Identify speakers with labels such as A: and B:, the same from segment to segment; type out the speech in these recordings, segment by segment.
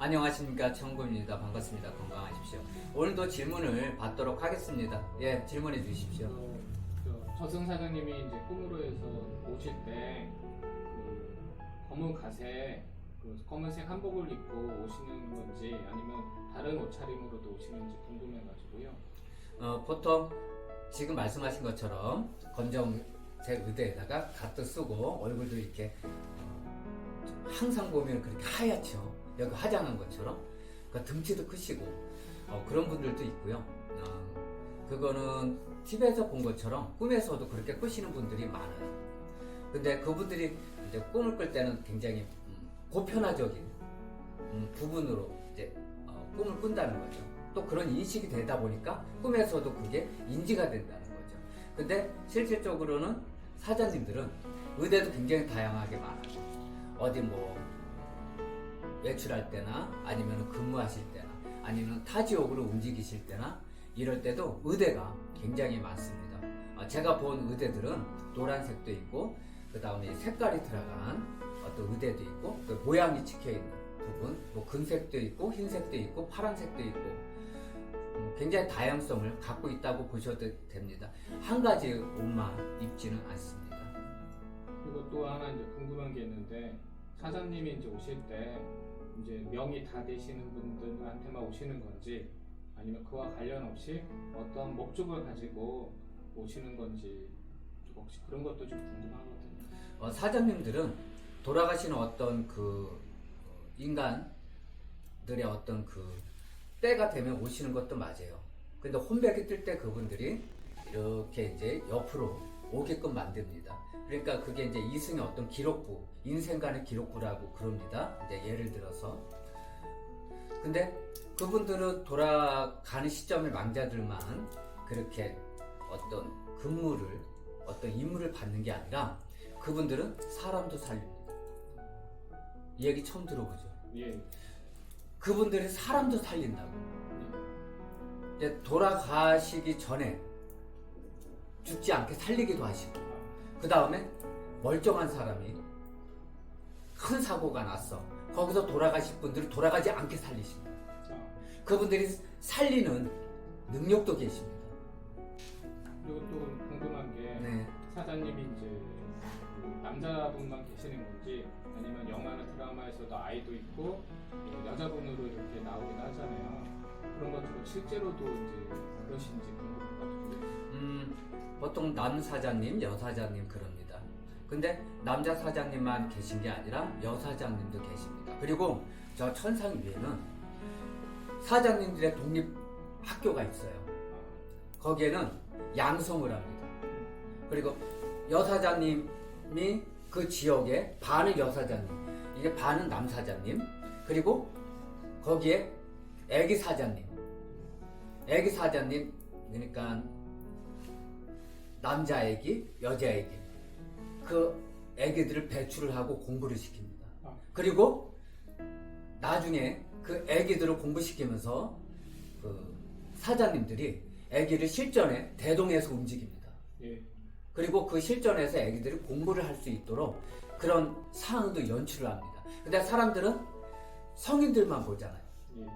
A: 안녕하십니까, 청구입니다. 반갑습니다. 건강하십시오. 오늘도 질문을 받도록 하겠습니다. 예, 질문해 주십시오.
B: 저승 사장님이 이제 꿈으로 해서 오실 때 검은 갓에 검은색 한복을 입고 오시는 건지 아니면 다른 옷차림으로도 오시는지 궁금해가지고요.
A: 보통 지금 말씀하신 것처럼 검정색 의대에다가 갓도 쓰고 얼굴도 이렇게 항상 보면 그렇게 하얗죠. 여기 화장한 것처럼. 그러니까 등치도 크시고 그런 분들도 있고요. 그거는 TV에서 본 것처럼 꿈에서도 그렇게 꾸시는 분들이 많아요. 근데 그분들이 이제 꿈을 꿀 때는 굉장히 보편화적인 부분으로 이제 꿈을 꾼다는 거죠. 또 그런 인식이 되다 보니까 꿈에서도 그게 인지가 된다는 거죠. 근데 실질적으로는 사자님들은 의대도 굉장히 다양하게 많아요. 어디 뭐 외출할 때나 아니면 근무하실 때나 아니면 타 지역으로 움직이실 때나 이럴 때도 의대가 굉장히 많습니다. 제가 본 의대들은 노란색도 있고 그 다음에 색깔이 들어간 어떤 의대도 있고 그 모양이 찍혀있는 부분, 뭐 금색도 있고 흰색도 있고 파란색도 있고 굉장히 다양성을 갖고 있다고 보셔도 됩니다. 한 가지 옷만 입지는 않습니다.
B: 그리고 또 하나 이제 궁금한 게 있는데 사장님이 이제 오실 때 이제 명이 다 되시는 분들한테만 오시는 건지 아니면 그와 관련 없이 어떤 목적을 가지고 오시는 건지 혹시 그런 것도 좀 궁금하거든요.
A: 사장님들은 돌아가시는 어떤 그 인간들의 어떤 그 때가 되면 오시는 것도 맞아요. 근데 혼백이 뜰 때 그분들이 이렇게 이제 옆으로 오게끔 만듭니다. 그러니까 그게 이제 이승의 어떤 기록부, 인생관의 기록부라고 그럽니다. 이제 예를 들어서. 근데 그분들은 돌아가는 시점의 망자들만 그렇게 어떤 근무를, 어떤 임무를 받는 게 아니라 그분들은 사람도 살립니다. 이 얘기 처음 들어보죠?
B: 예.
A: 그분들이 사람도 살린다고. 근데 돌아가시기 전에 죽지 않게 살리기도 하시고, 그 다음에 멀쩡한 사람이 큰 사고가 났어. 거기서 돌아가실 분들을 돌아가지 않게 살리십니다. 그분들이 살리는 능력도 계십니다.
B: 그리고 또 궁금한 게
A: 네.
B: 사장님이 이제 남자분만 계시는 건지 아니면 영화나 드라마에서도 아이도 있고 여자분으로 이렇게 나오긴 하잖아요. 그런 것처럼 실제로도 이제 그러신지 궁금해가지고.
A: 보통 남사장님, 여사장님 그럽니다. 근데 남자 사장님만 계신 게 아니라 여사장님도 계십니다. 그리고 저 천상 위에는 사장님들의 독립학교가 있어요. 거기에는 양성을 합니다. 그리고 여사장님이 그 지역에 반은 여사장님, 이게 반은 남사장님, 그리고 거기에 애기사장님, 애기사장님, 그러니까 남자 애기, 여자 애기, 그 애기들을 배출을 하고 공부를 시킵니다. 그리고 나중에 그 애기들을 공부시키면서 그 사장님들이 애기를 실전에 대동해서 움직입니다.
B: 예.
A: 그리고 그 실전에서 애기들이 공부를 할 수 있도록 그런 상황도 연출을 합니다. 근데 사람들은 성인들만 보잖아요.
B: 예.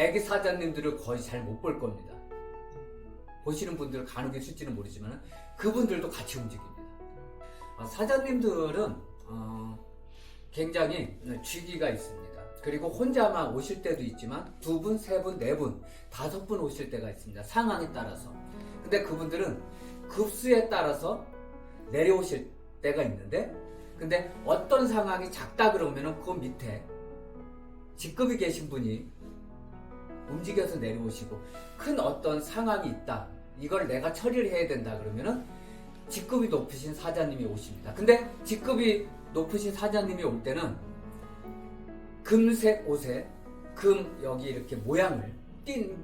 A: 애기 사장님들을 거의 잘 못 볼 겁니다. 보시는 분들 간혹 있을지는 모르지만 그분들도 같이 움직입니다. 사장님들은 굉장히 쥐기가 있습니다. 그리고 혼자만 오실 때도 있지만 2분, 3분, 4분, 5분 오실 때가 있습니다. 상황에 따라서. 근데 그분들은 급수에 따라서 내려오실 때가 있는데, 근데 어떤 상황이 작다 그러면은 그 밑에 직급이 계신 분이 움직여서 내려오시고, 큰 어떤 상황이 있다, 이걸 내가 처리를 해야 된다 그러면은 직급이 높으신 사장님이 오십니다. 근데 직급이 높으신 사장님이 올 때는 금색 옷에 금 여기 이렇게 모양을 띈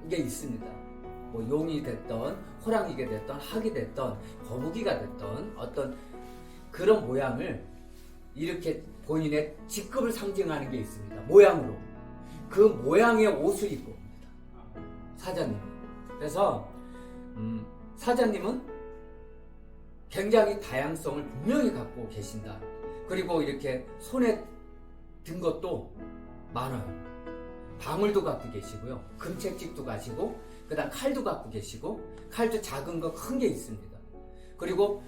A: 게 있습니다. 뭐 용이 됐던 호랑이가 됐던 학이 됐던 거북이가 됐던 어떤 그런 모양을 이렇게 본인의 직급을 상징하는 게 있습니다. 모양으로. 그 모양의 옷을 입고 옵니다. 사장님. 그래서 사장님은 굉장히 다양성을 분명히 갖고 계신다. 그리고 이렇게 손에 든 것도 많아요. 방울도 갖고 계시고요. 금채찍도 가시고, 그 다음 칼도 갖고 계시고, 칼도 작은 거 큰 게 있습니다. 그리고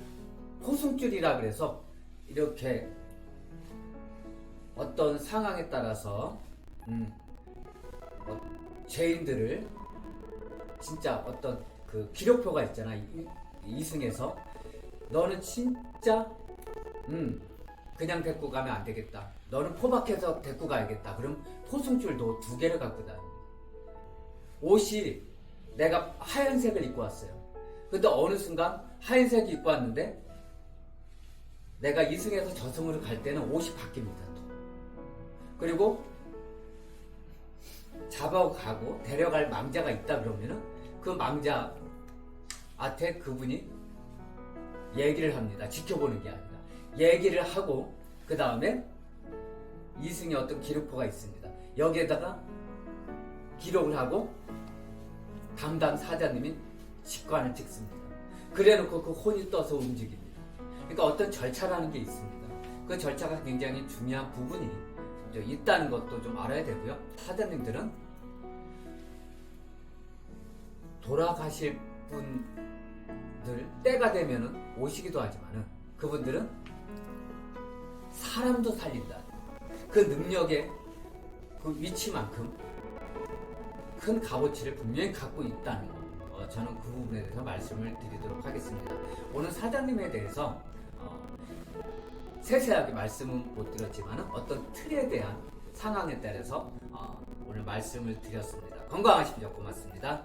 A: 포승줄이라 그래서 이렇게 어떤 상황에 따라서 죄인들을 진짜 어떤 그 기록표가 있잖아. 이승에서 너는 진짜 그냥 데리고 가면 안 되겠다. 너는 포박해서 데리고 가야겠다. 그럼 포승줄도 2개를 갖고 다닙니다. 옷이 내가 하얀색을 입고 왔어요. 근데 어느 순간 하얀색 입고 왔는데 내가 이승에서 저승으로 갈 때는 옷이 바뀝니다. 또. 그리고 잡아가고 데려갈 망자가 있다 그러면은 그 망자한테 그분이 얘기를 합니다. 지켜보는 게 아니라 얘기를 하고 그 다음에 이승의 어떤 기록표가 있습니다. 여기에다가 기록을 하고 담당 사자님이 직관을 찍습니다. 그래놓고 그 혼이 떠서 움직입니다. 그러니까 어떤 절차라는 게 있습니다. 그 절차가 굉장히 중요한 부분이 있다는 것도 좀 알아야 되고요. 사자님들은 돌아가실 분들 때가 되면은 오시기도 하지만은 그분들은 사람도 살린다. 그 능력의 그 위치만큼 큰 값어치를 분명히 갖고 있다는 거. 저는 그 부분에 대해서 말씀을 드리도록 하겠습니다. 오늘 사장님에 대해서 세세하게 말씀은 못 드렸지만 어떤 틀에 대한 상황에 따라서 오늘 말씀을 드렸습니다. 건강하십시오. 고맙습니다.